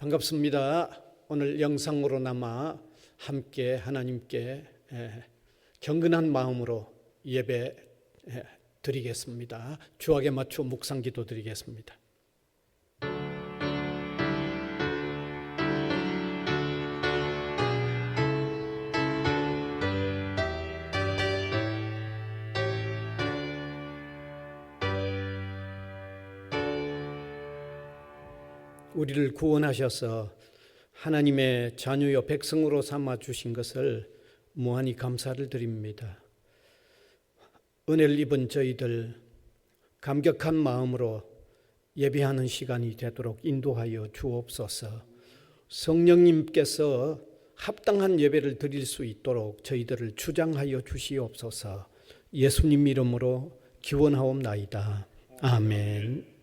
반갑습니다. 오늘 영상으로나마 함께 하나님께 경건한 마음으로 예배 드리겠습니다. 주악에 맞춰 묵상 기도 드리겠습니다. 우리를 구원하셔서 하나님의 자녀요 백성으로 삼아 주신 것을 무한히 감사를 드립니다. 은혜를 입은 저희들 감격한 마음으로 예배하는 시간이 되도록 인도하여 주옵소서. 성령님께서 합당한 예배를 드릴 수 있도록 저희들을 주장하여 주시옵소서. 예수님 이름으로 기원하옵나이다. 아멘.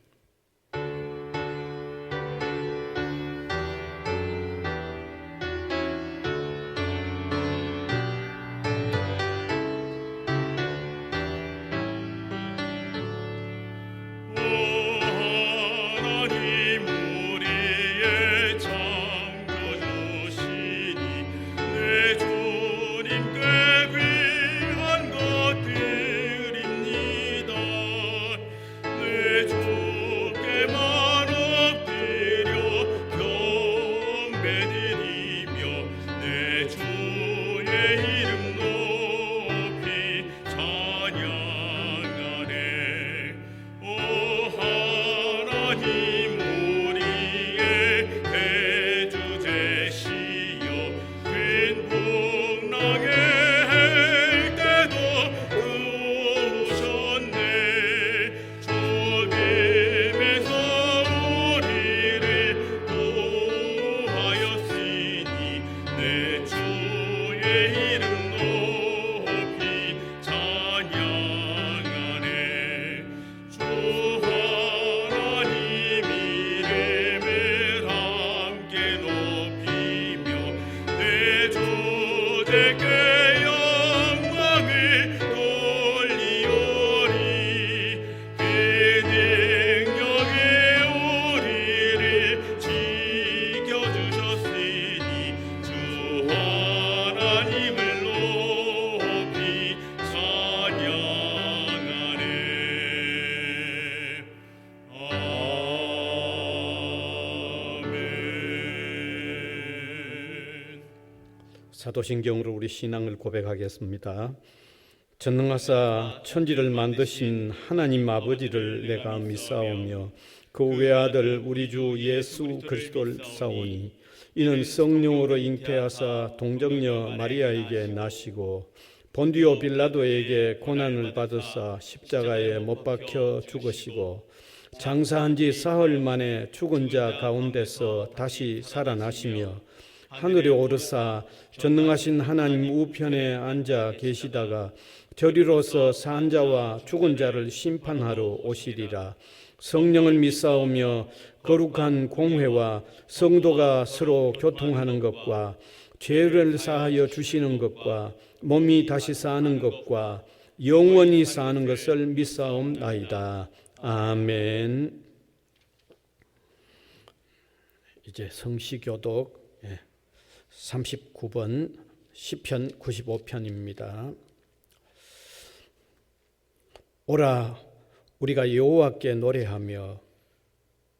사도신경으로 우리 신앙을 고백하겠습니다. 전능하사 천지를 만드신 하나님 아버지를 내가 믿사오며 그 외아들 우리 주 예수 그리스도를 사오니 이는 성령으로 잉태하사 동정녀 마리아에게 나시고 본디오 빌라도에게 고난을 받으사 십자가에 못 박혀 죽으시고 장사한 지 사흘 만에 죽은 자 가운데서 다시 살아나시며 하늘에 오르사 전능하신 하나님 우편에 앉아 계시다가 저리로서 산 자와 죽은 자를 심판하러 오시리라. 성령을 믿사오며 거룩한 공회와 성도가 서로 교통하는 것과 죄를 사하여 주시는 것과 몸이 다시 사는 것과 영원히 사는 것을 믿사옵나이다. 아멘. 이제 성시교독 39번 시편 95편입니다. 오라 우리가 여호와께 노래하며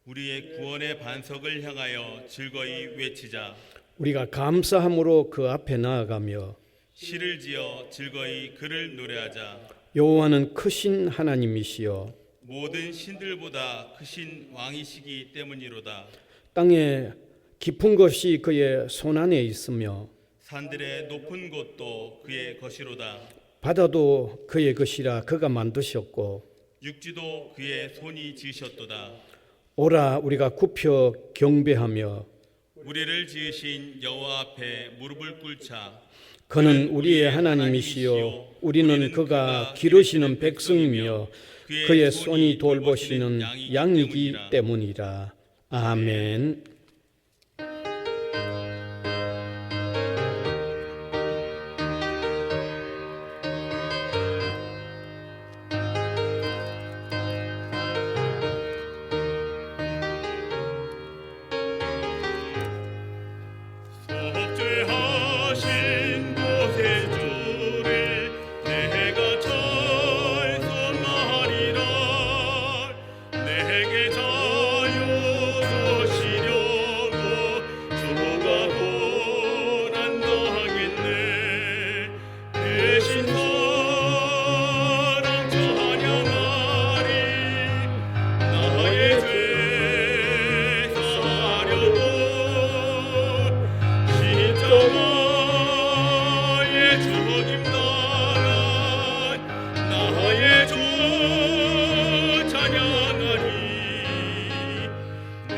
우리의 구원의 반석을 향하여 즐거이 외치자. 우리가 감사함으로 그 앞에 나아가며 시를 지어 즐거이 그를 노래하자. 여호와는 크신 하나님이시여 모든 신들보다 크신 왕이시기 때문이로다. 땅에 깊은 것이 그의 손안에 있으며 산들의 높은 곳도 그의 것이로다. 바다도 그의 것이라 그가 만드셨고 육지도 그의 손이 지으셨도다. 오라 우리가 굽혀 경배하며 우리를 지으신 여호와 앞에 무릎을 꿇자. 그는 우리의 하나님이시요 우리는 그가 기르시는 백성이며 그의 손이 돌보시는 양이기 때문이라. 아멘.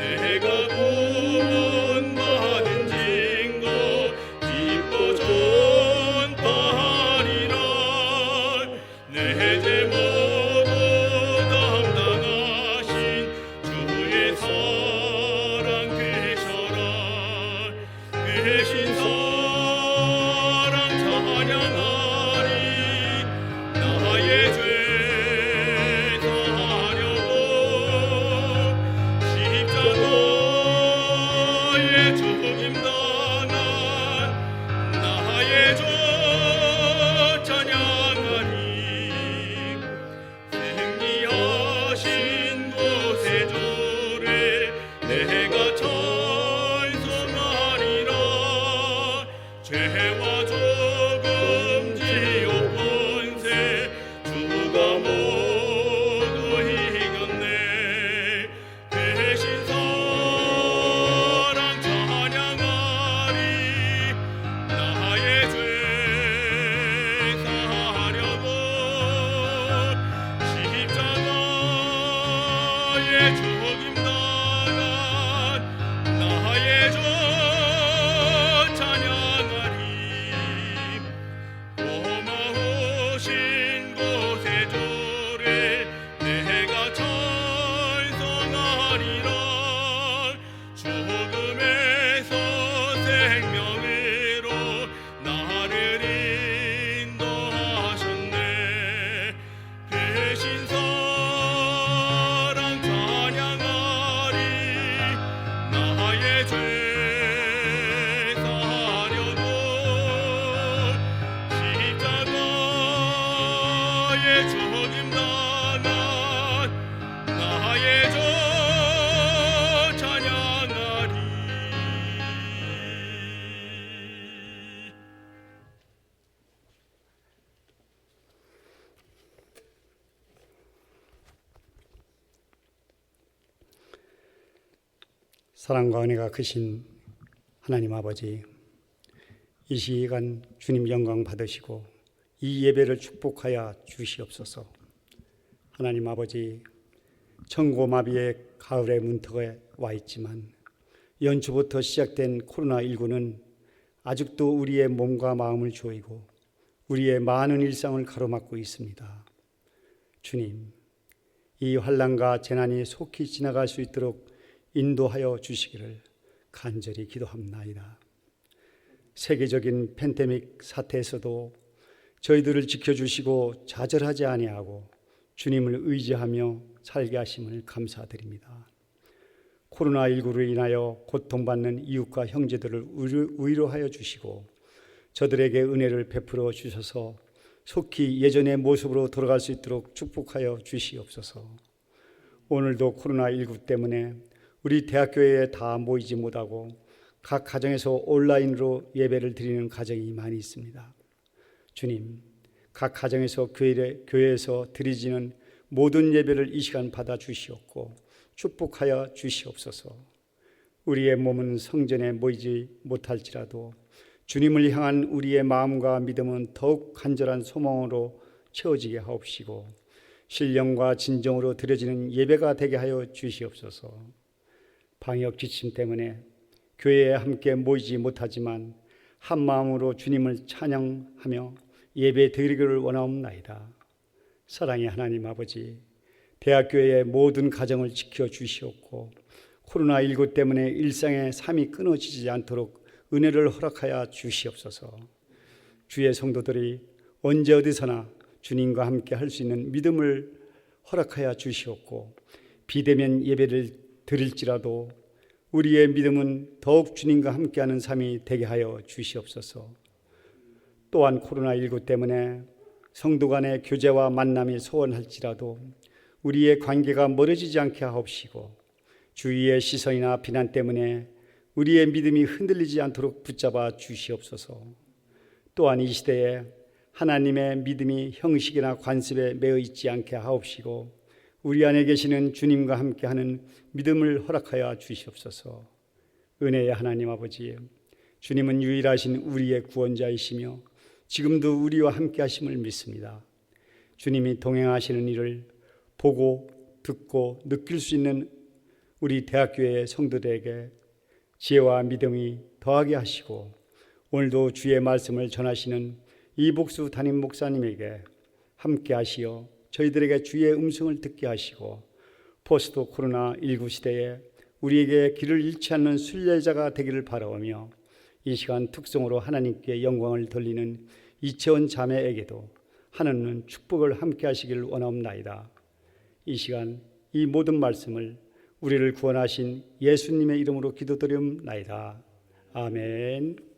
내가 구원받은 증거 기뻐 전파하리라. 내 죄 모두 담당하신 주의 사랑 되셔라. 되신 사랑 찬양하리. 나의 죄 사하려고 십자가에 죽임당한 나의 주 찬양하리. 승리하신 곳에 주를 내가 찬송하리라. 죄와 죽음 지옥 권세 주가 모두 이겼네. 되신 사랑 찬양하리. 나의 죄 사하려고 십자가에 죽임당한 나의 주 찬양하리. 고마우신 곳에 주를 내가 찬송하리라. 죽음에서 생명으로 나를 인도하셨네. 되신 사랑 찬양하리. 나의 죄 사하려고 십자가에 죽임당한 나의 주 찬양하리. 사랑과 은혜가 크신 하나님 아버지, 이 시간 주님 영광 받으시고 이 예배를 축복하여 주시옵소서. 하나님 아버지, 천고마비의 가을의 문턱에 와 있지만 연초부터 시작된 코로나19는 아직도 우리의 몸과 마음을 조이고 우리의 많은 일상을 가로막고 있습니다. 주님, 이 환난과 재난이 속히 지나갈 수 있도록 인도하여 주시기를 간절히 기도합나이다. 세계적인 팬데믹 사태에서도 저희들을 지켜주시고 좌절하지 아니하고 주님을 의지하며 살게 하심을 감사드립니다. 코로나19로 인하여 고통받는 이웃과 형제들을 위로하여 주시고 저들에게 은혜를 베풀어 주셔서 속히 예전의 모습으로 돌아갈 수 있도록 축복하여 주시옵소서. 오늘도 코로나19 때문에 우리 대학교에 다 모이지 못하고 각 가정에서 온라인으로 예배를 드리는 가정이 많이 있습니다. 주님, 각 가정에서 교회에서 드리지는 모든 예배를 이 시간 받아 주시옵고 축복하여 주시옵소서. 우리의 몸은 성전에 모이지 못할지라도 주님을 향한 우리의 마음과 믿음은 더욱 간절한 소망으로 채워지게 하옵시고 신령과 진정으로 드려지는 예배가 되게 하여 주시옵소서. 방역 지침 때문에 교회에 함께 모이지 못하지만 한 마음으로 주님을 찬양하며 예배 드리기를 원하옵나이다. 사랑의 하나님 아버지, 대학교의 모든 가정을 지켜주시옵고 코로나19 때문에 일상의 삶이 끊어지지 않도록 은혜를 허락하여 주시옵소서. 주의 성도들이 언제 어디서나 주님과 함께 할 수 있는 믿음을 허락하여 주시옵고 비대면 예배를 드릴지라도 우리의 믿음은 더욱 주님과 함께하는 삶이 되게 하여 주시옵소서. 또한 코로나19 때문에 성도 간의 교제와 만남이 소원할지라도 우리의 관계가 멀어지지 않게 하옵시고 주위의 시선이나 비난 때문에 우리의 믿음이 흔들리지 않도록 붙잡아 주시옵소서. 또한 이 시대에 하나님의 믿음이 형식이나 관습에 매여 있지 않게 하옵시고 우리 안에 계시는 주님과 함께하는 믿음을 허락하여 주시옵소서. 은혜의 하나님 아버지, 주님은 유일하신 우리의 구원자이시며 지금도 우리와 함께하심을 믿습니다. 주님이 동행하시는 일을 보고 듣고 느낄 수 있는 우리 대학교의 성도들에게 지혜와 믿음이 더하게 하시고 오늘도 주의 말씀을 전하시는 이복수 담임 목사님에게 함께 하시어 저희들에게 주의 음성을 듣게 하시고 포스트 코로나19 시대에 우리에게 길을 잃지 않는 순례자가 되기를 바라오며 이 시간 특성으로 하나님께 영광을 돌리는 이채원 자매에게도 하나님은 축복을 함께 하시기를 원하옵나이다. 이 시간 이 모든 말씀을 우리를 구원하신 예수님의 이름으로 기도드리옵나이다. 아멘.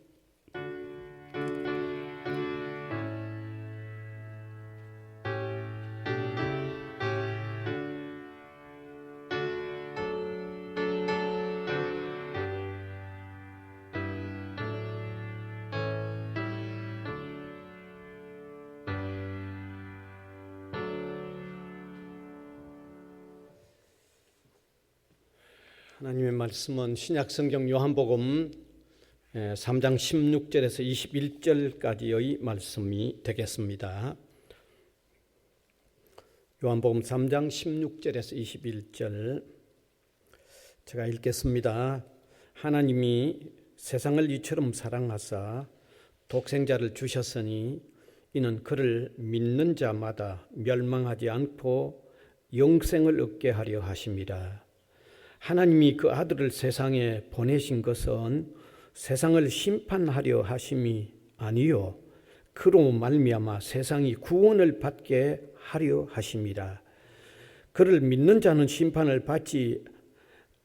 하나님의 말씀은 신약성경 요한복음 3장 16절에서 21절까지의 말씀이 되겠습니다. 요한복음 3장 16절에서 21절 제가 읽겠습니다. 하나님이 세상을 이처럼 사랑하사 독생자를 주셨으니 이는 그를 믿는 자마다 멸망하지 않고 영생을 얻게 하려 하심이라. 하나님이 그 아들을 세상에 보내신 것은 세상을 심판하려 하심이 아니요 그로 말미암아 세상이 구원을 받게 하려 하심이라. 그를 믿는 자는 심판을 받지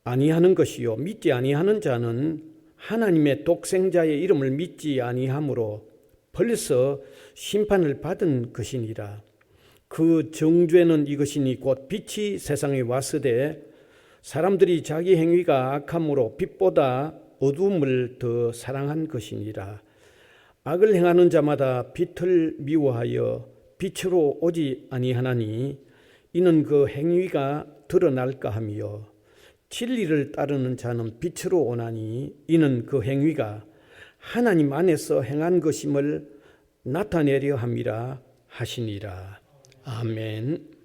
아니하는 것이요 믿지 아니하는 자는 하나님의 독생자의 이름을 믿지 아니하므로 벌써 심판을 받은 것이니라. 그 정죄는 이것이니 곧 빛이 세상에 왔으되 사람들이 자기 행위가 악함으로 빛보다 어두움을 더 사랑한 것이니라. 악을 행하는 자마다 빛을 미워하여 빛으로 오지 아니하나니 이는 그 행위가 드러날까 하며 진리를 따르는 자는 빛으로 오나니 이는 그 행위가 하나님 안에서 행한 것임을 나타내려 함이라 하시니라. 아멘.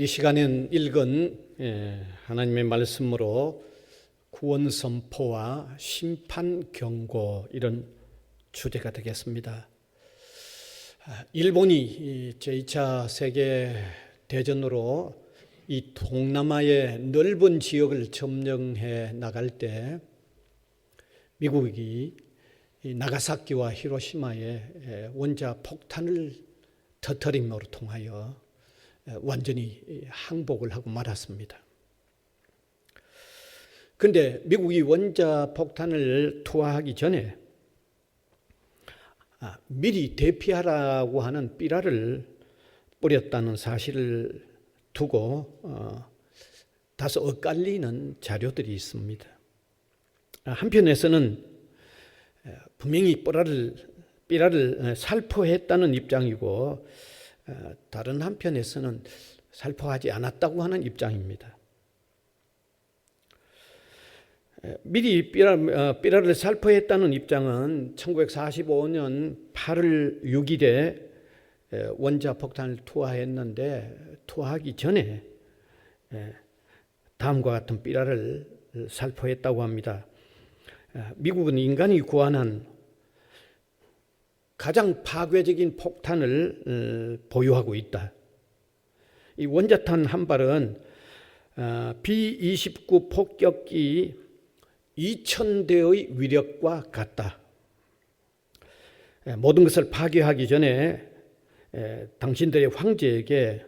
이 시간엔 읽은 하나님의 말씀으로 구원 선포와 심판 경고 이런 주제가 되겠습니다. 일본이 제2차 세계 대전으로 이 동남아의 넓은 지역을 점령해 나갈 때 미국이 나가사키와 히로시마에 원자 폭탄을 터뜨림으로 통하여 완전히 항복을 하고 말았습니다. 그런데 미국이 원자 폭탄을 투하하기 전에 미리 대피하라고 하는 삐라를 뿌렸다는 사실을 두고 다소 엇갈리는 자료들이 있습니다. 한편에서는 분명히 삐라를 살포했다는 입장이고 다른 한편에서는 살포하지 않았다고 하는 입장입니다. 미리 삐라를 살포했다는 입장은 1945년 8월 6일에 원자 폭탄을 투하했는데 투하하기 전에 다음과 같은 삐라를 살포했다고 합니다. 미국은 인간이 구현한 가장 파괴적인 폭탄을 보유하고 있다. 이 원자탄 한 발은 B-29 폭격기 2000대의 위력과 같다. 모든 것을 파괴하기 전에 당신들의 황제에게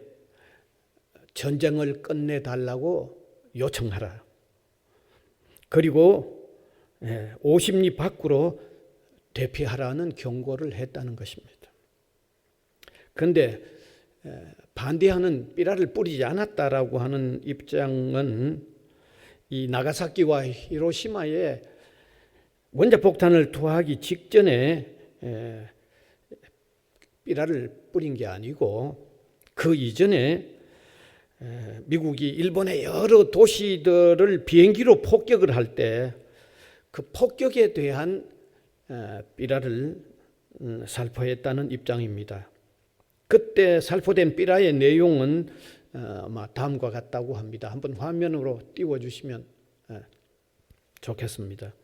전쟁을 끝내달라고 요청하라. 그리고 50리 밖으로 대피하라는 경고를 했다는 것입니다. 그런데 반대하는 삐라를 뿌리지 않았다라고 하는 입장은 이 나가사키와 히로시마에 원자폭탄을 투하하기 직전에 삐라를 뿌린 게 아니고 그 이전에 미국이 일본의 여러 도시들을 비행기로 폭격을 할 때 그 폭격에 대한 삐라를 살포했다는 입장입니다. 그때 살포된 삐라의 내용은 다음과 같다고 합니다. 한번 화면으로 띄워주시면 좋겠습니다.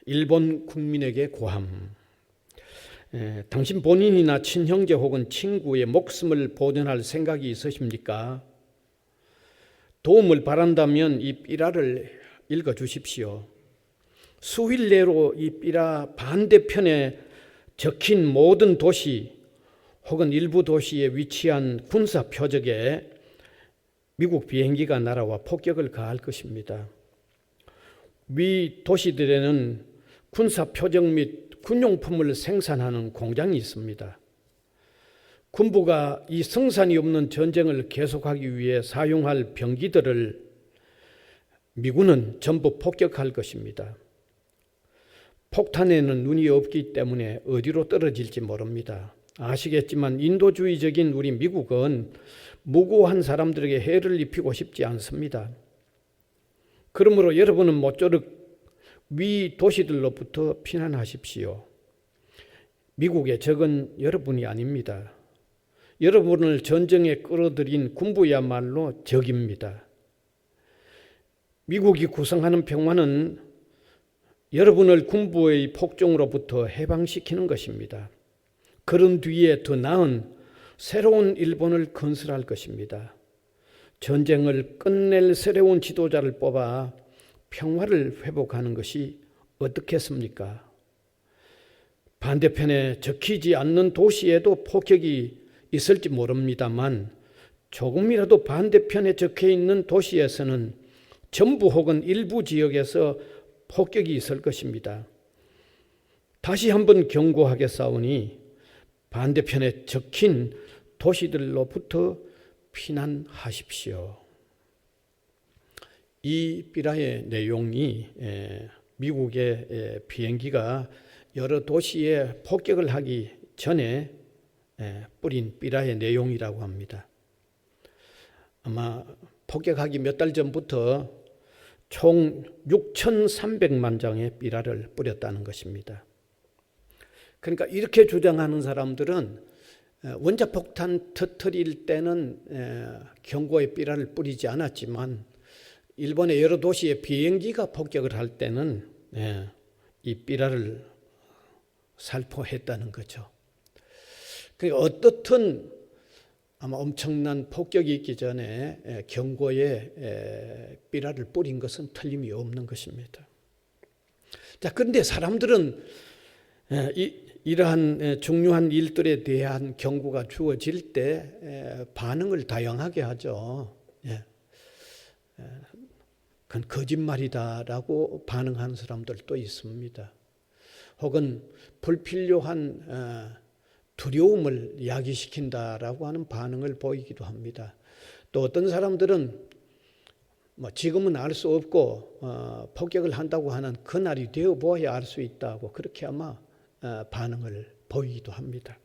일본 국민에게 고함. 당신 본인이나 친형제 혹은 친구의 목숨을 보존할 생각이 있으십니까? 도움을 바란다면 이 삐라를 읽어주십시오. 수일 내로 이 삐라 반대편에 적힌 모든 도시 혹은 일부 도시에 위치한 군사 표적에 미국 비행기가 날아와 폭격을 가할 것입니다. 위 도시들에는 군사 표적 및 군용품을 생산하는 공장이 있습니다. 군부가 이 성산이 없는 전쟁을 계속하기 위해 사용할 병기들을 미군은 전부 폭격할 것입니다. 폭탄에는 눈이 없기 때문에 어디로 떨어질지 모릅니다. 아시겠지만 인도주의적인 우리 미국은 무고한 사람들에게 해를 입히고 싶지 않습니다. 그러므로 여러분은 모쪼록 위 도시들로부터 피난하십시오. 미국의 적은 여러분이 아닙니다. 여러분을 전쟁에 끌어들인 군부야말로 적입니다. 미국이 구성하는 평화는 여러분을 군부의 폭정으로부터 해방시키는 것입니다. 그런 뒤에 더 나은 새로운 일본을 건설할 것입니다. 전쟁을 끝낼 새로운 지도자를 뽑아 평화를 회복하는 것이 어떻겠습니까? 반대편에 적히지 않는 도시에도 폭격이 있을지 모릅니다만 조금이라도 반대편에 적혀 있는 도시에서는 전부 혹은 일부 지역에서 폭격이 있을 것입니다. 다시 한번 경고하겠사오니 반대편에 적힌 도시들로부터 피난하십시오. 이 삐라의 내용이 미국의 비행기가 여러 도시에 폭격을 하기 전에 뿌린 삐라의 내용이라고 합니다. 아마 폭격하기 몇 달 전부터 총 6,300만 장의 삐라를 뿌렸다는 것입니다. 그러니까 이렇게 주장하는 사람들은 원자폭탄 터뜨릴 때는 경고의 삐라를 뿌리지 않았지만 일본의 여러 도시에 비행기가 폭격을 할 때는 이 삐라를 살포했다는 거죠. 그러니까 어떻든 아마 엄청난 폭격이 있기 전에 경고에 삐라를 뿌린 것은 틀림이 없는 것입니다. 자, 그런데 사람들은 이러한 중요한 일들에 대한 경고가 주어질 때 반응을 다양하게 하죠. 그건 거짓말이다라고 반응하는 사람들도 있습니다. 혹은 불필요한 두려움을 야기시킨다라고 하는 반응을 보이기도 합니다. 또 어떤 사람들은 지금은 알 수 없고 폭격을 한다고 하는 그날이 되어 보아야 알 수 있다고 그렇게 아마 반응을 보이기도 합니다.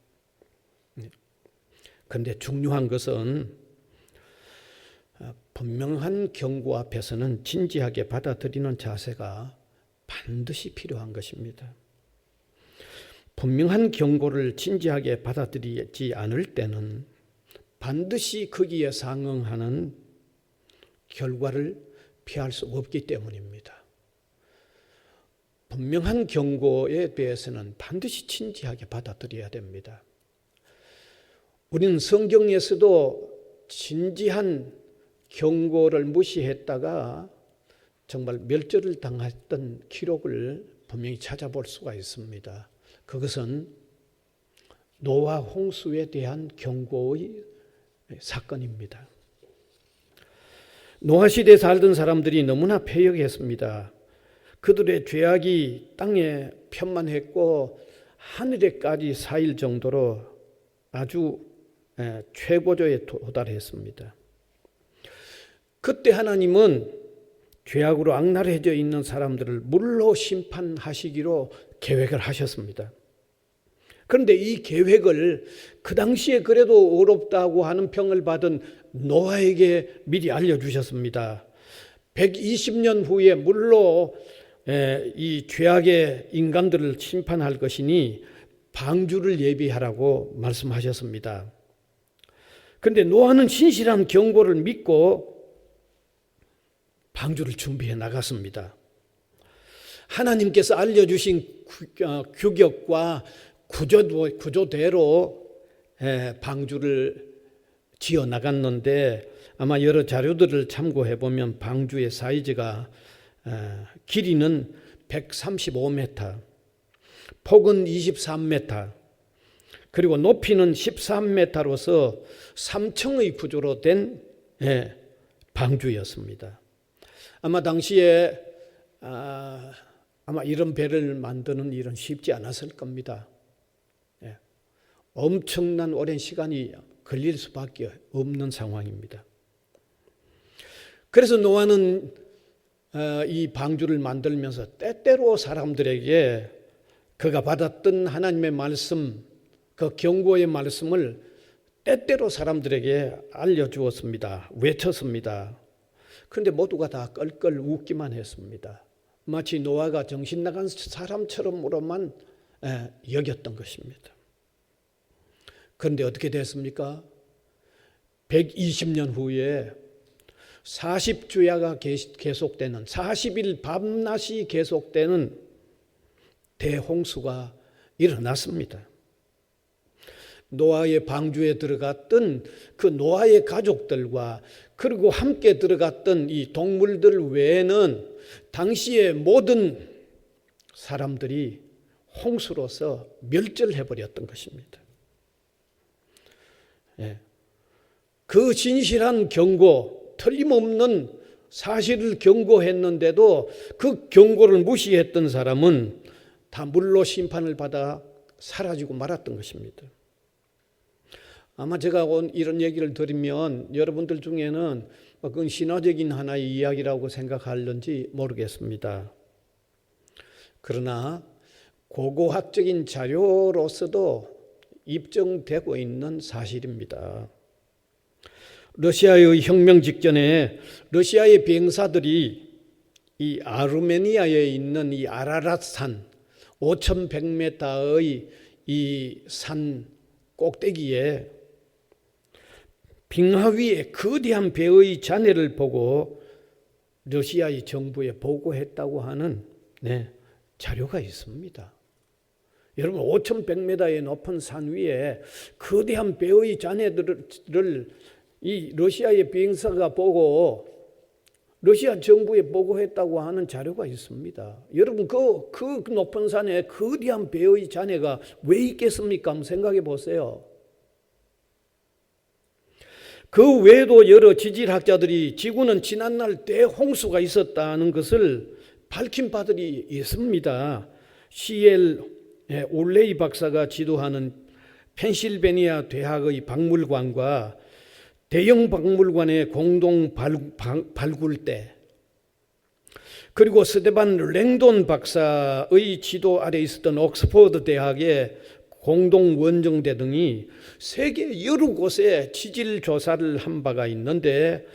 그런데 중요한 것은 분명한 경고 앞에서는 진지하게 받아들이는 자세가 반드시 필요한 것입니다. 분명한 경고를 진지하게 받아들이지 않을 때는 반드시 거기에 상응하는 결과를 피할 수 없기 때문입니다. 분명한 경고에 대해서는 반드시 진지하게 받아들여야 됩니다. 우리는 성경에서도 진지한 경고를 무시했다가 정말 멸절을 당했던 기록을 분명히 찾아볼 수가 있습니다. 그것은 노아 홍수에 대한 경고의 사건입니다. 노아 시대에 살던 사람들이 너무나 패역했습니다. 그들의 죄악이 땅에 편만했고 하늘에까지 쌓일 정도로 아주 최고조에 도달했습니다. 그때 하나님은 죄악으로 악랄해져 있는 사람들을 물로 심판하시기로 계획을 하셨습니다. 그런데 이 계획을 그 당시에 그래도 어렵다고 하는 평을 받은 노아에게 미리 알려주셨습니다. 120년 후에 물로 이 죄악의 인간들을 심판할 것이니 방주를 예비하라고 말씀하셨습니다. 그런데 노아는 신실한 경고를 믿고 방주를 준비해 나갔습니다. 하나님께서 알려주신 규격과 구조대로 방주를 지어 나갔는데 아마 여러 자료들을 참고해 보면 방주의 사이즈가 길이는 135m, 폭은 23m, 그리고 높이는 13m로서 3층의 구조로 된 방주였습니다. 아마 당시에 아마 이런 배를 만드는 일은 쉽지 않았을 겁니다. 엄청난 오랜 시간이 걸릴 수밖에 없는 상황입니다. 그래서 노아는 이 방주를 만들면서 때때로 사람들에게 그가 받았던 하나님의 말씀, 그 경고의 말씀을 때때로 사람들에게 알려주었습니다. 외쳤습니다. 그런데 모두가 다 껄껄 웃기만 했습니다. 마치 노아가 정신 나간 사람처럼으로만 여겼던 것입니다. 그런데 어떻게 됐습니까? 120년 후에 40주야가 계속되는 40일 밤낮이 계속되는 대홍수가 일어났습니다. 노아의 방주에 들어갔던 그 노아의 가족들과 그리고 함께 들어갔던 이 동물들 외에는 당시의 모든 사람들이 홍수로서 멸절해버렸던 것입니다. 그 진실한 경고, 틀림없는 사실을 경고했는데도 그 경고를 무시했던 사람은 다 물로 심판을 받아 사라지고 말았던 것입니다. 아마 제가 이런 얘기를 들으면 여러분들 중에는 그건 신화적인 하나의 이야기라고 생각할는지 모르겠습니다. 그러나 고고학적인 자료로서도 입증되고 있는 사실입니다. 러시아의 혁명 직전에 러시아의 병사들이 이 아르메니아에 있는 이 아라랏산 5,100m의 이 산 꼭대기에 빙하 위에 거대한 배의 잔해를 보고 러시아의 정부에 보고했다고 하는 자료가 있습니다. 여러분 5,100m의 높은 산 위에 거대한 배의 잔해들을 이 러시아의 비행사가 보고 러시아 정부에 보고했다고 하는 자료가 있습니다. 여러분 그 높은 산에 거대한 배의 잔해가 왜 있겠습니까? 한번 생각해 보세요. 그 외에도 여러 지질학자들이 지구는 지난날 대홍수가 있었다는 것을 밝힌 바들이 있습니다. C.L. 올레이 박사가 지도하는 펜실베니아 대학의 박물관과 대형 박물관의 공동 발굴대, 그리고 스테반 랭돈 박사의 지도 아래 있었던 옥스퍼드 대학의 공동 원정대 등이 세계 여러 곳에 지질 조사를 한 바가 있는데,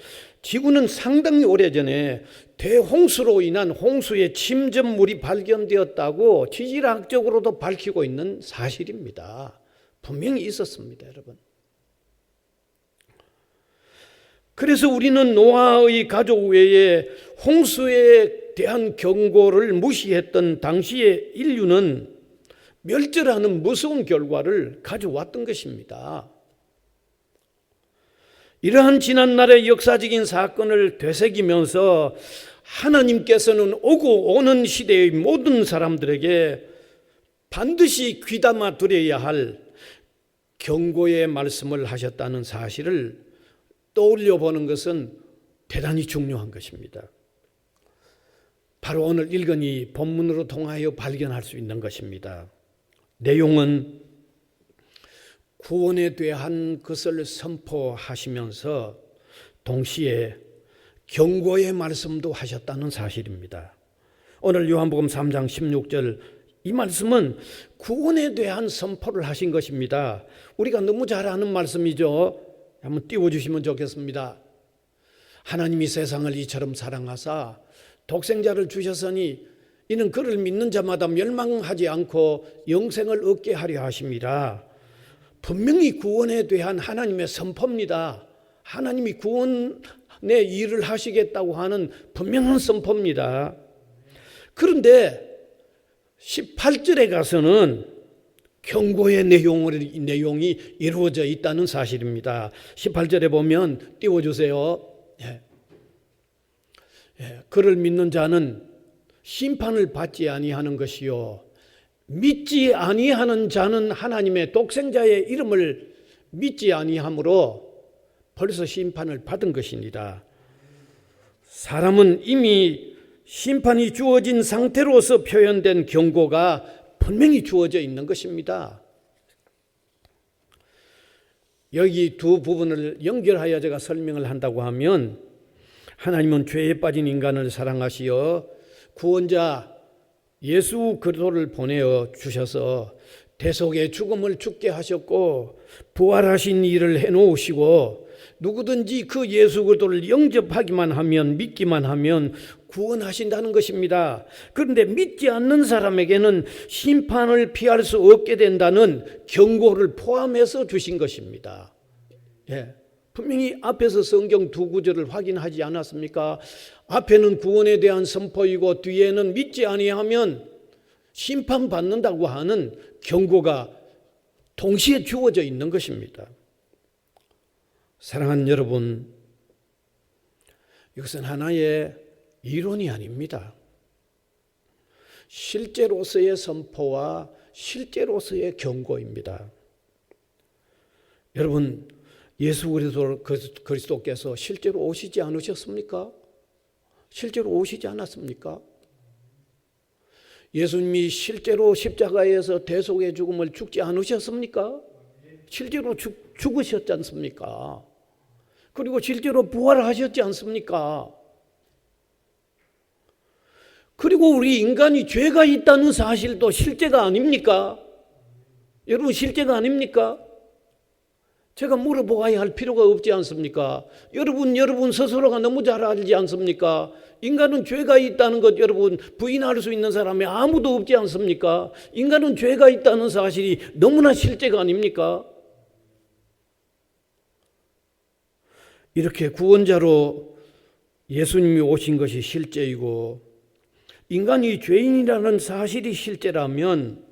지구는 상당히 오래전에 대홍수로 인한 홍수의 침전물이 발견되었다고 지질학적으로도 밝히고 있는 사실입니다. 분명히 있었습니다, 여러분. 그래서 우리는 노아의 가족 외에 홍수에 대한 경고를 무시했던 당시의 인류는 멸절하는 무서운 결과를 가져왔던 것입니다. 이러한 지난날의 역사적인 사건을 되새기면서 하나님께서는 오고 오는 시대의 모든 사람들에게 반드시 귀담아 들어야 할 경고의 말씀을 하셨다는 사실을 떠올려 보는 것은 대단히 중요한 것입니다. 바로 오늘 읽은 이 본문으로 통하여 발견할 수 있는 것입니다. 내용은 구원에 대한 것을 선포하시면서 동시에 경고의 말씀도 하셨다는 사실입니다. 오늘 요한복음 3장 16절 이 말씀은 구원에 대한 선포를 하신 것입니다. 우리가 너무 잘 아는 말씀이죠. 한번 띄워주시면 좋겠습니다. 하나님이 세상을 이처럼 사랑하사 독생자를 주셨으니 이는 그를 믿는 자마다 멸망하지 않고 영생을 얻게 하려 하심이라. 분명히 구원에 대한 하나님의 선포입니다. 하나님이 구원의 일을 하시겠다고 하는 분명한 선포입니다. 그런데 18절에 가서는 경고의 내용이 이루어져 있다는 사실입니다. 18절에 보면 띄워주세요. 그를 믿는 자는 심판을 받지 아니하는 것이요 믿지 아니하는 자는 하나님의 독생자의 이름을 믿지 아니하므로 벌써 심판을 받은 것입니다. 사람은 이미 심판이 주어진 상태로서 표현된 경고가 분명히 주어져 있는 것입니다. 여기 두 부분을 연결하여 제가 설명을 한다고 하면, 하나님은 죄에 빠진 인간을 사랑하시어 구원자 예수 그리스도를 보내어 주셔서 대속의 죽음을 죽게 하셨고 부활하신 일을 해놓으시고 누구든지 그 예수 그리스도를 영접하기만 하면, 믿기만 하면 구원하신다는 것입니다. 그런데 믿지 않는 사람에게는 심판을 피할 수 없게 된다는 경고를 포함해서 주신 것입니다. 분명히 앞에서 성경 두 구절을 확인하지 않았습니까? 앞에는 구원에 대한 선포이고 뒤에는 믿지 아니하면 심판받는다고 하는 경고가 동시에 주어져 있는 것입니다. 사랑하는 여러분, 이것은 하나의 이론이 아닙니다. 실제로서의 선포와 실제로서의 경고입니다. 여러분, 예수 그리스도께서 실제로 오시지 않으셨습니까? 실제로 오시지 않았습니까? 예수님이 실제로 십자가에서 대속의 죽음을 죽지 않으셨습니까? 실제로 죽으셨지 않습니까? 그리고 실제로 부활하셨지 않습니까? 그리고 우리 인간이 죄가 있다는 사실도 실제가 아닙니까? 여러분, 실제가 아닙니까? 제가 물어보아야 할 필요가 없지 않습니까? 여러분 스스로가 너무 잘 알지 않습니까? 인간은 죄가 있다는 것 여러분 부인할 수 있는 사람이 아무도 없지 않습니까? 인간은 죄가 있다는 사실이 너무나 실제가 아닙니까? 이렇게 구원자로 예수님이 오신 것이 실제이고 인간이 죄인이라는 사실이 실제라면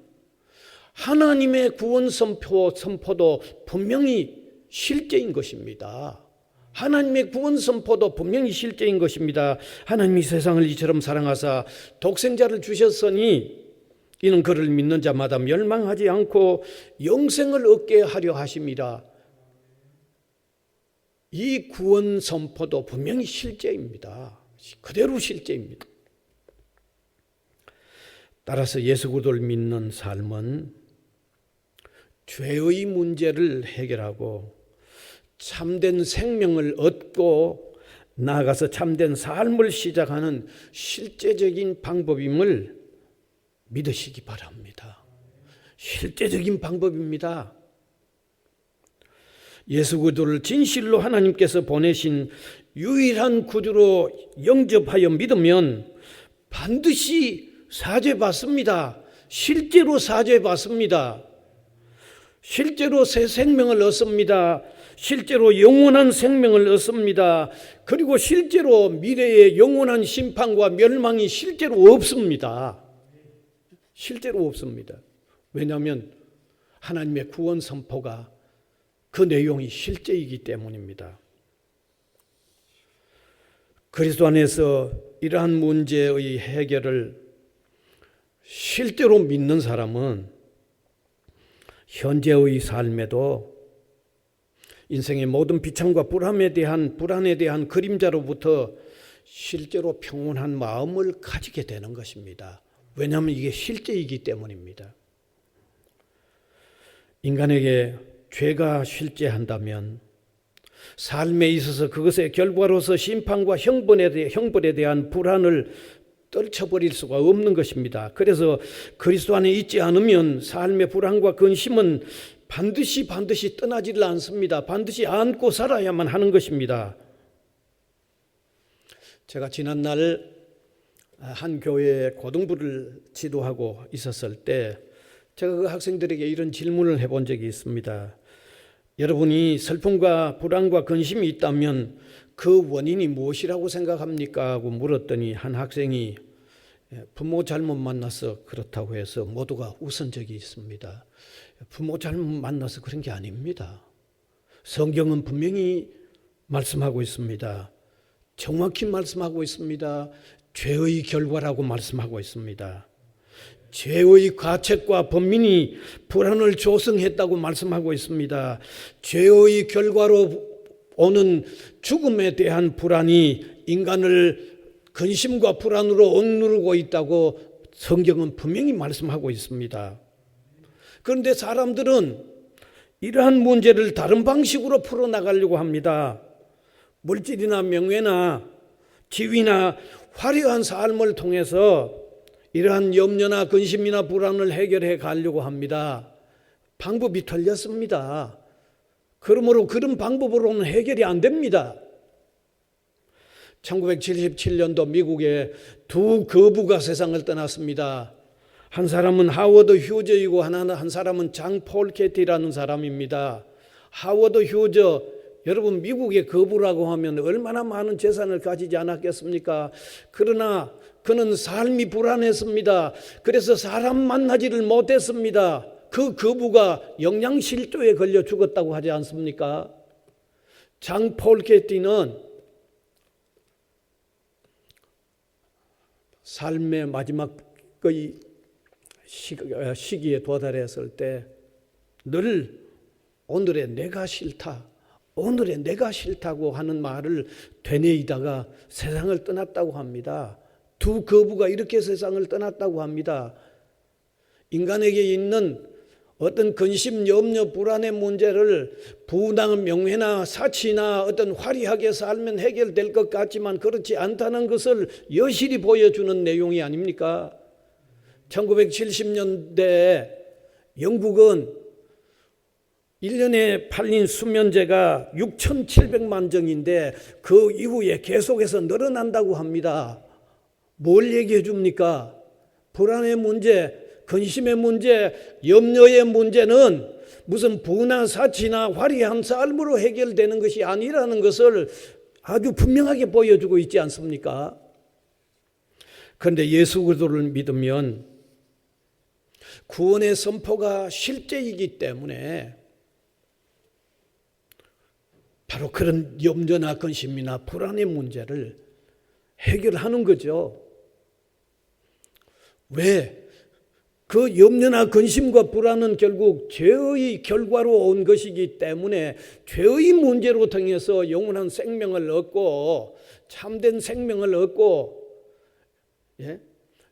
하나님의 구원 선포도 분명히 실제인 것입니다. 하나님의 구원 선포도 분명히 실제인 것입니다. 하나님이 세상을 이처럼 사랑하사 독생자를 주셨으니 이는 그를 믿는 자마다 멸망하지 않고 영생을 얻게 하려 하심이라. 이 구원 선포도 분명히 실제입니다. 그대로 실제입니다. 따라서 예수 그리스도를 믿는 삶은 죄의 문제를 해결하고 참된 생명을 얻고 나아가서 참된 삶을 시작하는 실제적인 방법임을 믿으시기 바랍니다. 실제적인 방법입니다. 예수 그리스도를 진실로 하나님께서 보내신 유일한 구주로 영접하여 믿으면 반드시 사죄받습니다. 실제로 사죄받습니다. 실제로 새 생명을 얻습니다. 실제로 영원한 생명을 얻습니다. 그리고 실제로 미래의 영원한 심판과 멸망이 실제로 없습니다. 실제로 없습니다. 왜냐하면 하나님의 구원 선포가 그 내용이 실제이기 때문입니다. 그리스도 안에서 이러한 문제의 해결을 실제로 믿는 사람은 현재의 삶에도 인생의 모든 비참과 불안에 대한 그림자로부터 실제로 평온한 마음을 가지게 되는 것입니다. 왜냐하면 이게 실제이기 때문입니다. 인간에게 죄가 실제한다면 삶에 있어서 그것의 결과로서 심판과 형벌에 대한 불안을 떨쳐버릴 수가 없는 것입니다. 그래서 그리스도 안에 있지 않으면 삶의 불안과 근심은 반드시 떠나지를 않습니다. 반드시 안고 살아야만 하는 것입니다. 제가 지난날 한 교회에 고등부를 지도하고 있었을 때 제가 그 학생들에게 이런 질문을 해본 적이 있습니다. 여러분이 슬픔과 불안과 근심이 있다면 그 원인이 무엇이라고 생각합니까? 하고 물었더니 한 학생이 부모 잘못 만나서 그렇다고 해서 모두가 웃은 적이 있습니다. 부모 잘못 만나서 그런 게 아닙니다. 성경은 분명히 말씀하고 있습니다. 정확히 말씀하고 있습니다. 죄의 결과라고 말씀하고 있습니다. 죄의 가책과 번민이 불안을 조성했다고 말씀하고 있습니다. 죄의 결과로 오는 죽음에 대한 불안이 인간을 근심과 불안으로 억누르고 있다고 성경은 분명히 말씀하고 있습니다. 그런데 사람들은 이러한 문제를 다른 방식으로 풀어나가려고 합니다. 물질이나 명예나 지위나 화려한 삶을 통해서 이러한 염려나 근심이나 불안을 해결해 가려고 합니다. 방법이 틀렸습니다. 그러므로 그런 방법으로는 해결이 안 됩니다. 1977년도 미국에 두 거부가 세상을 떠났습니다. 한 사람은 하워드 휴저이고 한 사람은 장 폴 캐티라는 사람입니다. 하워드 휴저, 여러분 미국의 거부라고 하면 얼마나 많은 재산을 가지지 않았겠습니까? 그러나 그는 삶이 불안했습니다. 그래서 사람 만나지를 못했습니다. 그 거부가 영양실조에 걸려 죽었다고 하지 않습니까? 장 폴 캐티는 삶의 마지막의 시기에 도달했을 때 늘 오늘의 내가 싫다, 오늘의 내가 싫다고 하는 말을 되뇌이다가 세상을 떠났다고 합니다. 두 거부가 이렇게 세상을 떠났다고 합니다. 인간에게 있는 어떤 근심, 염려, 불안의 문제를 부당한 명예나 사치나 어떤 화려하게 살면 해결될 것 같지만 그렇지 않다는 것을 여실히 보여주는 내용이 아닙니까? 1970년대에 영국은 1년에 팔린 수면제가 6,700만 정인데 그 이후에 계속해서 늘어난다고 합니다. 뭘 얘기해 줍니까? 불안의 문제, 근심의 문제, 염려의 문제는 무슨 부나 사치나 화려한 삶으로 해결되는 것이 아니라는 것을 아주 분명하게 보여주고 있지 않습니까? 그런데 예수 그리스도를 믿으면 구원의 선포가 실제이기 때문에 바로 그런 염려나 근심이나 불안의 문제를 해결하는 거죠. 왜? 그 염려나 근심과 불안은 결국 죄의 결과로 온 것이기 때문에 죄의 문제로 통해서 영원한 생명을 얻고 참된 생명을 얻고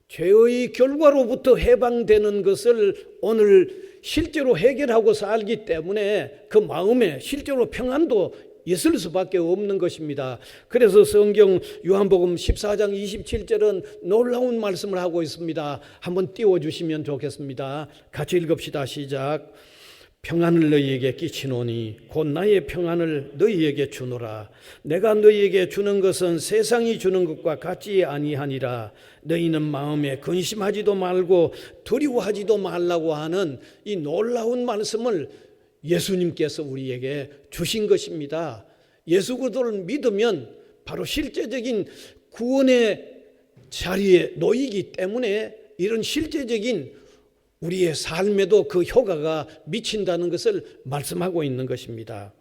죄의 결과로부터 해방되는 것을 오늘 실제로 해결하고 살기 때문에 그 마음에 실제로 평안도 있을 수밖에 없는 것입니다. 그래서 성경 요한복음 14장 27절은 놀라운 말씀을 하고 있습니다. 한번 띄워주시면 좋겠습니다. 같이 읽읍시다. 시작. 평안을 너희에게 끼치노니 곧 나의 평안을 너희에게 주노라. 내가 너희에게 주는 것은 세상이 주는 것과 같지 아니하니라. 너희는 마음에 근심하지도 말고 두려워하지도 말라고 하는 이 놀라운 말씀을 예수님께서 우리에게 주신 것입니다. 예수 그리스도를 믿으면 바로 실제적인 구원의 자리에 놓이기 때문에 이런 실제적인 우리의 삶에도 그 효과가 미친다는 것을 말씀하고 있는 것입니다.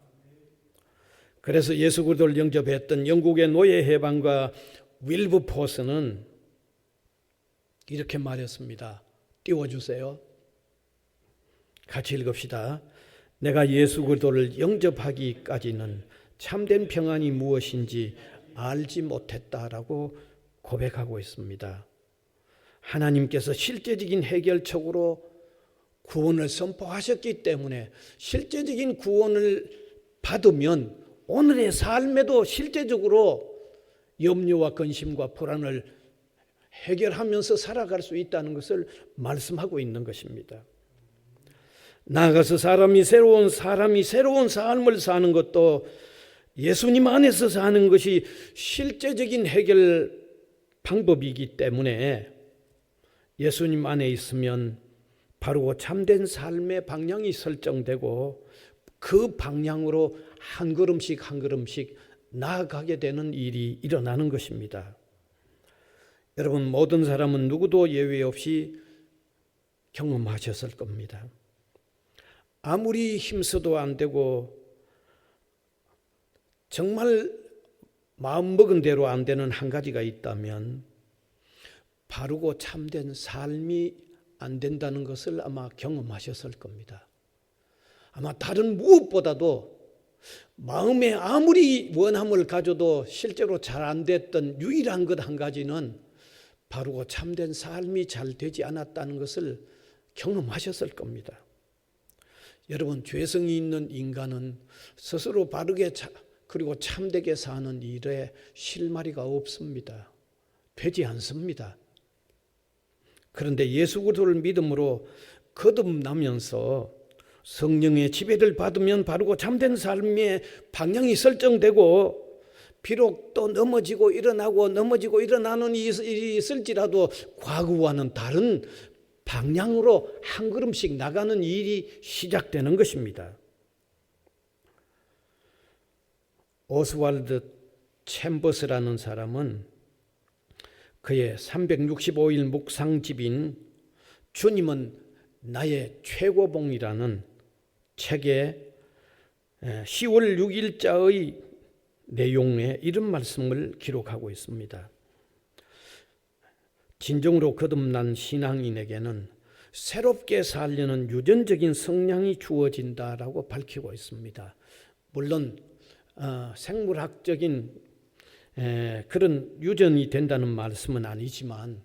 그래서 예수 그리스도를 영접했던 영국의 노예 해방과 윌브포스는 이렇게 말했습니다. 띄워주세요. 같이 읽읍시다. 내가 예수 그리스도를 영접하기까지는 참된 평안이 무엇인지 알지 못했다라고 고백하고 있습니다. 하나님께서 실제적인 해결책으로 구원을 선포하셨기 때문에 실제적인 구원을 받으면 오늘의 삶에도 실제적으로 염려와 근심과 불안을 해결하면서 살아갈 수 있다는 것을 말씀하고 있는 것입니다. 나아가서 사람이 새로운 삶을 사는 것도 예수님 안에서 사는 것이 실제적인 해결 방법이기 때문에 예수님 안에 있으면 바로 참된 삶의 방향이 설정되고 그 방향으로 한 걸음씩 한 걸음씩 나아가게 되는 일이 일어나는 것입니다. 여러분, 모든 사람은 누구도 예외 없이 경험하셨을 겁니다. 아무리 힘써도 안 되고 정말 마음먹은 대로 안 되는 한 가지가 있다면 바르고 참된 삶이 안 된다는 것을 아마 경험하셨을 겁니다. 아마 다른 무엇보다도 마음에 아무리 원함을 가져도 실제로 잘 안 됐던 유일한 것 한 가지는 바르고 참된 삶이 잘 되지 않았다는 것을 경험하셨을 겁니다. 여러분, 죄성이 있는 인간은 스스로 바르게 그리고 참되게 사는 일에 실마리가 없습니다. 되지 않습니다. 그런데 예수 그리스도를 믿음으로 거듭나면서 성령의 지배를 받으면 바르고 참된 삶의 방향이 설정되고 비록 또 넘어지고 일어나는 일이 있을지라도 과거와는 다른 방향으로 한 걸음씩 나가는 일이 시작되는 것입니다. 오스왈드 챔버스라는 사람은 그의 365일 묵상집인 주님은 나의 최고봉이라는 책에 10월 6일자의 내용에 이런 말씀을 기록하고 있습니다. 진정으로 거듭난 신앙인에게는 새롭게 살려는 유전적인 성향이 주어진다라고 밝히고 있습니다. 물론 생물학적인 그런 유전이 된다는 말씀은 아니지만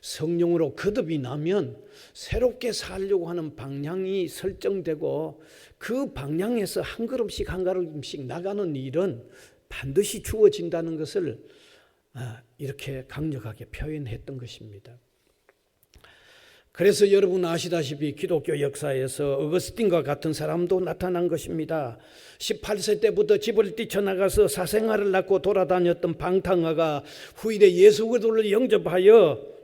성령으로 거듭이 나면 새롭게 살려고 하는 방향이 설정되고 그 방향에서 한 걸음씩 한 걸음씩 나가는 일은 반드시 주어진다는 것을 이렇게 강력하게 표현했던 것입니다. 그래서 여러분 아시다시피 기독교 역사에서 어거스틴과 같은 사람도 나타난 것입니다. 18세 때부터 집을 뛰쳐나가서 사생활을 낳고 돌아다녔던 방탕아가 후일에 예수 그리스도를 영접하여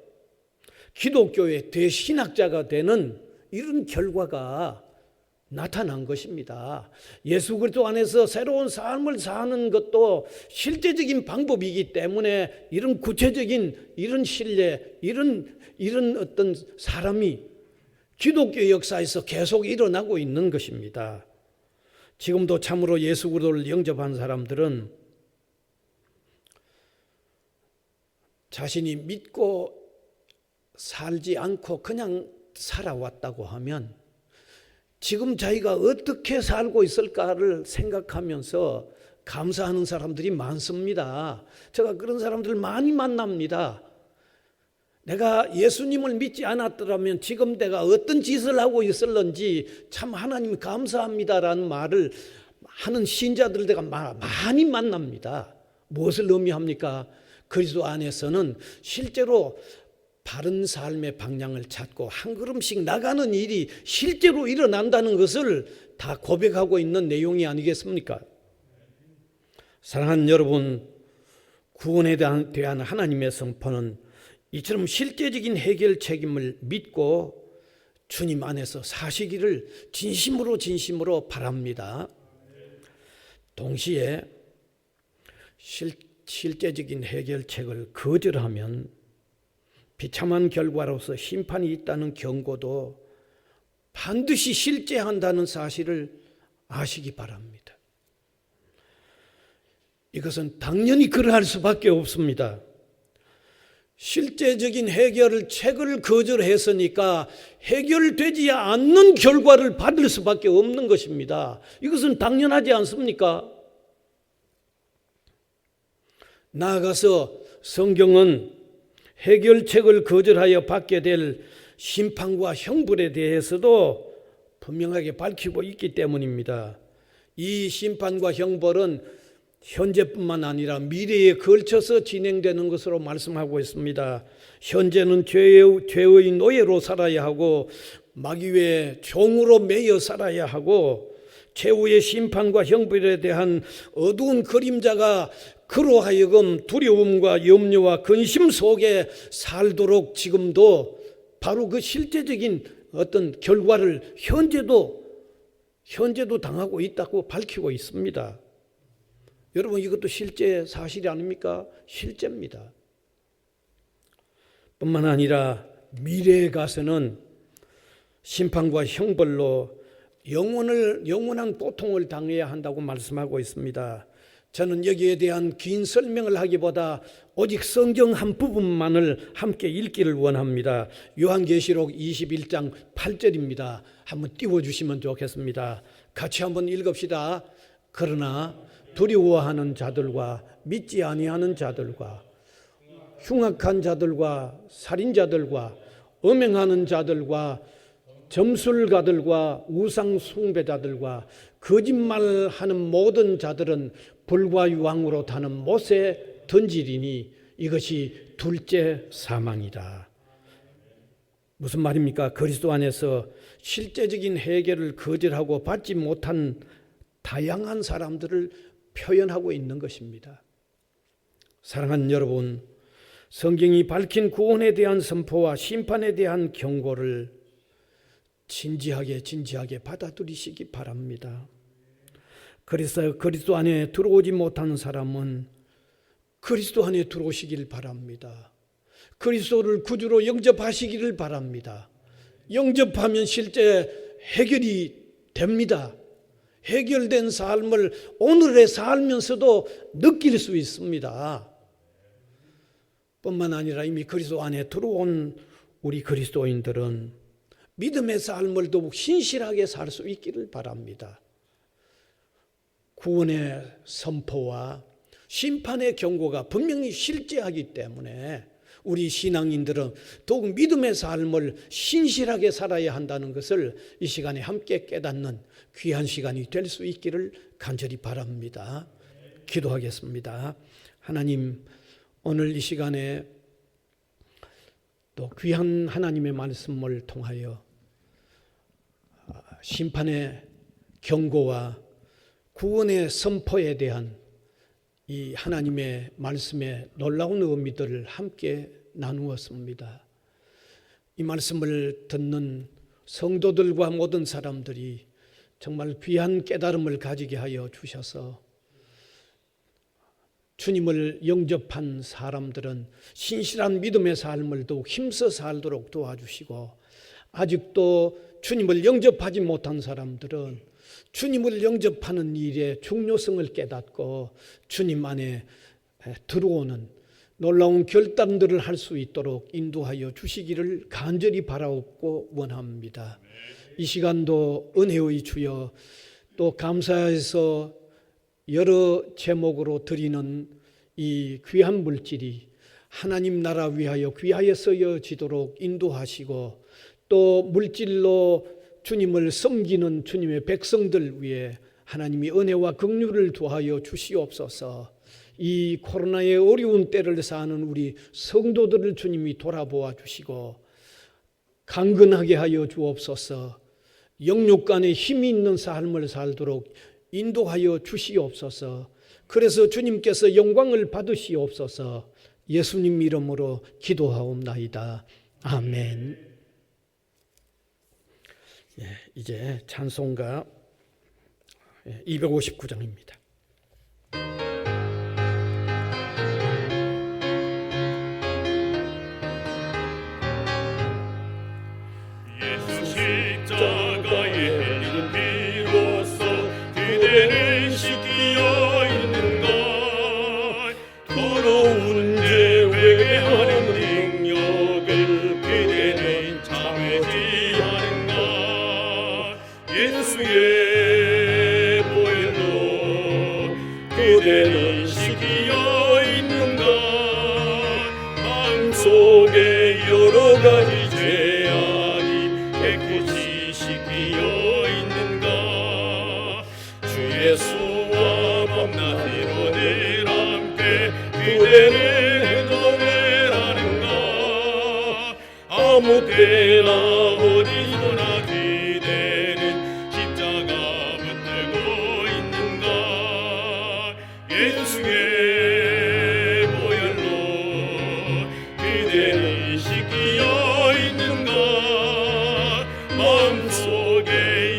기독교의 대신학자가 되는 이런 결과가 나타난 것입니다. 예수 그리스도 안에서 새로운 삶을 사는 것도 실제적인 방법이기 때문에 이런 구체적인 이런 신뢰, 이런 어떤 사람이 기독교 역사에서 계속 일어나고 있는 것입니다. 지금도 참으로 예수 그리스도를 영접한 사람들은 자신이 믿고 살지 않고 그냥 살아왔다고 하면 지금 자기가 어떻게 살고 있을까를 생각하면서 감사하는 사람들이 많습니다. 제가 그런 사람들 많이 만납니다. 내가 예수님을 믿지 않았더라면 지금 내가 어떤 짓을 하고 있을런지 참 하나님 감사합니다라는 말을 하는 신자들 내가 많이 만납니다. 무엇을 의미합니까? 그리스도 안에서는 실제로 바른 삶의 방향을 찾고 한 걸음씩 나가는 일이 실제로 일어난다는 것을 다 고백하고 있는 내용이 아니겠습니까? 사랑하는 여러분, 구원에 대한 하나님의 선포는 이처럼 실제적인 해결 책임을 믿고 주님 안에서 사시기를 진심으로 바랍니다. 동시에 실제적인 해결책을 거절하면 비참한 결과로서 심판이 있다는 경고도 반드시 실제한다는 사실을 아시기 바랍니다. 이것은 당연히 그러할 수밖에 없습니다. 실제적인 해결책을 거절했으니까 해결되지 않는 결과를 받을 수밖에 없는 것입니다. 이것은 당연하지 않습니까? 나아가서 성경은 해결책을 거절하여 받게 될 심판과 형벌에 대해서도 분명하게 밝히고 있기 때문입니다. 이 심판과 형벌은 현재뿐만 아니라 미래에 걸쳐서 진행되는 것으로 말씀하고 있습니다. 현재는 죄의 노예로 살아야 하고 마귀의 종으로 매여 살아야 하고 최후의 심판과 형벌에 대한 어두운 그림자가 그로 하여금 두려움과 염려와 근심 속에 살도록 지금도 바로 그 실제적인 어떤 결과를 현재도 당하고 있다고 밝히고 있습니다. 여러분, 이것도 실제 사실이 아닙니까? 실제입니다. 뿐만 아니라 미래에 가서는 심판과 형벌로 영원한 고통을 당해야 한다고 말씀하고 있습니다. 저는 여기에 대한 긴 설명을 하기보다 오직 성경 한 부분만을 함께 읽기를 원합니다. 요한계시록 21장 8절입니다. 한번 띄워주시면 좋겠습니다. 같이 한번 읽읍시다. 그러나 두려워하는 자들과 믿지 아니하는 자들과 흉악한 자들과 살인자들과 음행하는 자들과 점술가들과 우상 숭배자들과 거짓말하는 모든 자들은 불과 유황으로 타는 못에 던지리니 이것이 둘째 사망이다. 무슨 말입니까? 그리스도 안에서 실제적인 해결을 거절하고 받지 못한 다양한 사람들을 표현하고 있는 것입니다. 사랑하는 여러분, 성경이 밝힌 구원에 대한 선포와 심판에 대한 경고를 진지하게 받아들이시기 바랍니다. 그래서 그리스도 안에 들어오지 못하는 사람은 그리스도 안에 들어오시길 바랍니다. 그리스도를 구주로 영접하시기를 바랍니다. 영접하면 실제 해결이 됩니다. 해결된 삶을 오늘에 살면서도 느낄 수 있습니다. 뿐만 아니라 이미 그리스도 안에 들어온 우리 그리스도인들은 믿음의 삶을 더욱 신실하게 살 수 있기를 바랍니다. 구원의 선포와 심판의 경고가 분명히 실제하기 때문에 우리 신앙인들은 더욱 믿음의 삶을 신실하게 살아야 한다는 것을 이 시간에 함께 깨닫는 귀한 시간이 될 수 있기를 간절히 바랍니다. 기도하겠습니다. 하나님, 오늘 이 시간에 또 귀한 하나님의 말씀을 통하여 심판의 경고와 구원의 선포에 대한 이 하나님의 말씀의 놀라운 의미들을 함께 나누었습니다. 이 말씀을 듣는 성도들과 모든 사람들이 정말 귀한 깨달음을 가지게 하여 주셔서 주님을 영접한 사람들은 신실한 믿음의 삶을 더욱 힘써 살도록 도와주시고, 아직도 주님을 영접하지 못한 사람들은 주님을 영접하는 일의 중요성을 깨닫고 주님 안에 들어오는 놀라운 결단들을 할 수 있도록 인도하여 주시기를 간절히 바라옵고 원합니다. 이 시간도 은혜의 주여, 또 감사해서 여러 제목으로 드리는 이 귀한 물질이 하나님 나라 위하여 귀하여 쓰여지도록 인도하시고, 또 물질로 주님을 섬기는 주님의 백성들 위해 하나님이 은혜와 긍휼을 더하여 주시옵소서. 이 코로나의 어려운 때를 사는 우리 성도들을 주님이 돌아보아 주시고 강건하게 하여 주옵소서. 영육간에 힘이 있는 삶을 살도록 인도하여 주시옵소서. 그래서 주님께서 영광을 받으시옵소서. 예수님 이름으로 기도하옵나이다. 아멘. 이제 찬송가 259장입니다. 십자가에 흘린 피로써 그대를 씻기어 있는가. 더러운 죄 회개하는 능력을 그대는 참회지 하는가. 예수의 보혈로 그대는 씻기어 있는가. 마음속에 여러 가지 죄악이 깨끗이 씻기어 있는가. 주 예수와 밤낮으로 늘 함께 그대는 행동을 하는가. 아무 때나 어디서나 그대는 십자가 붙들고 있는가. 예수의 보혈로 그대는 씻기어 있는가. 마음속에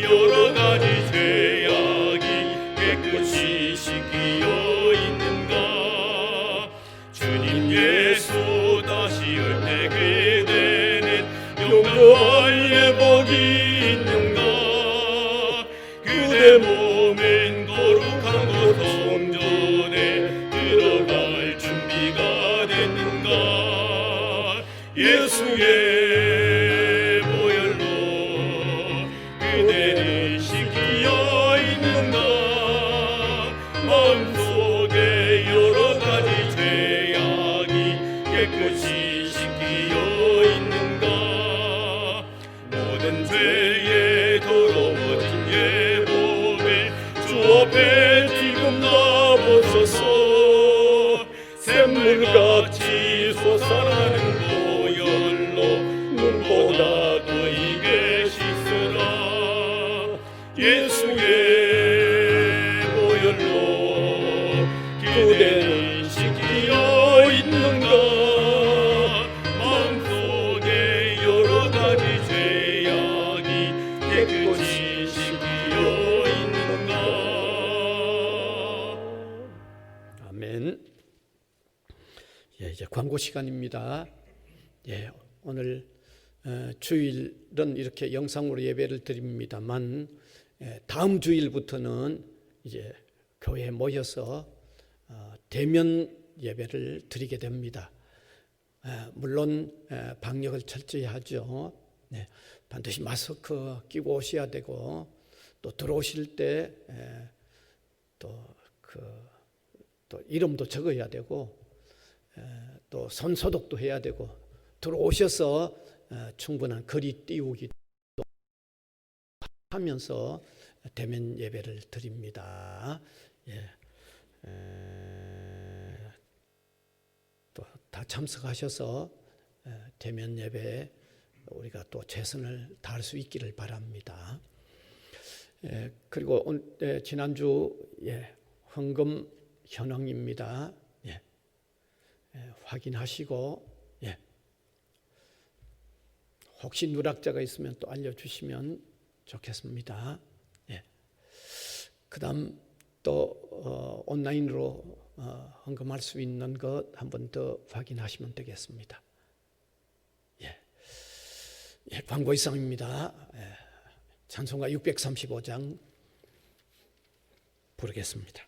여러 가지 죄악이 깨끗이 씻기어 있는가. 주님 예수 다시 올 때 그대는 영광의 예복이 있는가. 그대 몸은 거룩한 곳 성전에 들어갈 준비가 됐는가. 예수의 보혈로 그대를 씻기어 있는가. 마음속에 여러 가지 죄악이 깨끗이 씻기어 있는가. 모든 죄에 더러워진 예복을 주 앞에 지금 다 벗어서 샘물같이 솟아나는 보혈로 눈보다 더 이게 씻으라. 예수의 보혈로 그대는 씻기어 있는가. 마음속에 여러 가지 죄악이 깨끗이 씻기어 있는가. 아멘. 이제 광고 시간입니다. 오늘 주일은 이렇게 영상으로 예배를 드립니다만, 다음 주일부터는 이제 교회에 모여서 대면 예배를 드리게 됩니다. 물론 방역을 철저히 하죠. 반드시 마스크 끼고 오셔야 되고, 또 들어오실 때 또 이름도 적어야 되고, 또 손 소독도 해야 되고, 들어오셔서 충분한 거리 띄우기도 하면서 대면 예배를 드립니다. 또 다 참석하셔서 대면 예배에 우리가 또 최선을 다할 수 있기를 바랍니다. 그리고 지난주 헌금 현황입니다. 확인하시고 혹시 누락자가 있으면 또 알려주시면 좋겠습니다. 예. 그다음 또 온라인으로 헌금할 수 있는 것 한 번 더 확인하시면 되겠습니다. 예, 광고 이상입니다. 예. 찬송가 635장 부르겠습니다.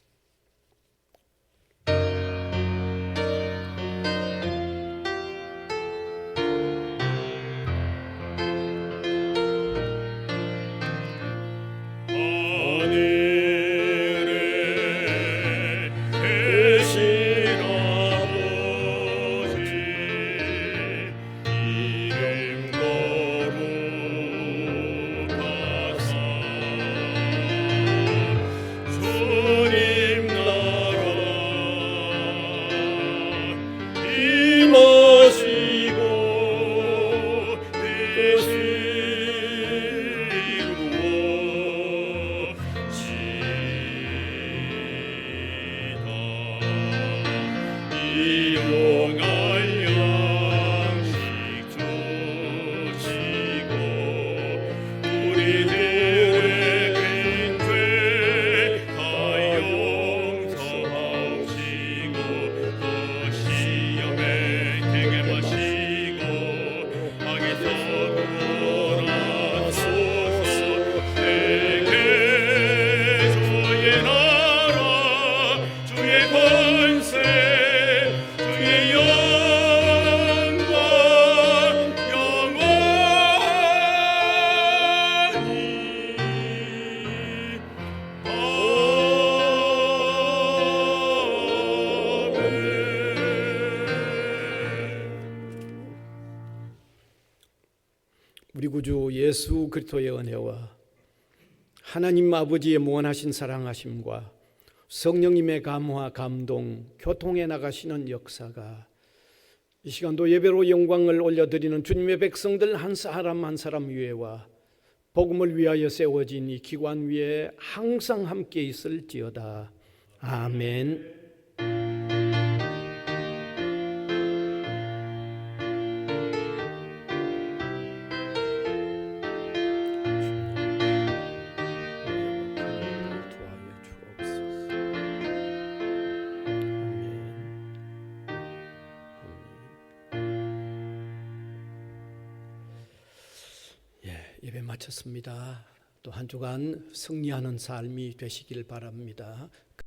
우리 구주 예수 그리스도의 은혜와 하나님 아버지의 무한하신 사랑하심과 성령님의 감화 감동 교통해 나가시는 역사가 이 시간도 예배로 영광을 올려드리는 주님의 백성들 한 사람 한 사람 위에와 복음을 위하여 세워진 이 기관 위에 항상 함께 있을지어다. 아멘. 예배 마쳤습니다. 또 한 주간 승리하는 삶이 되시길 바랍니다.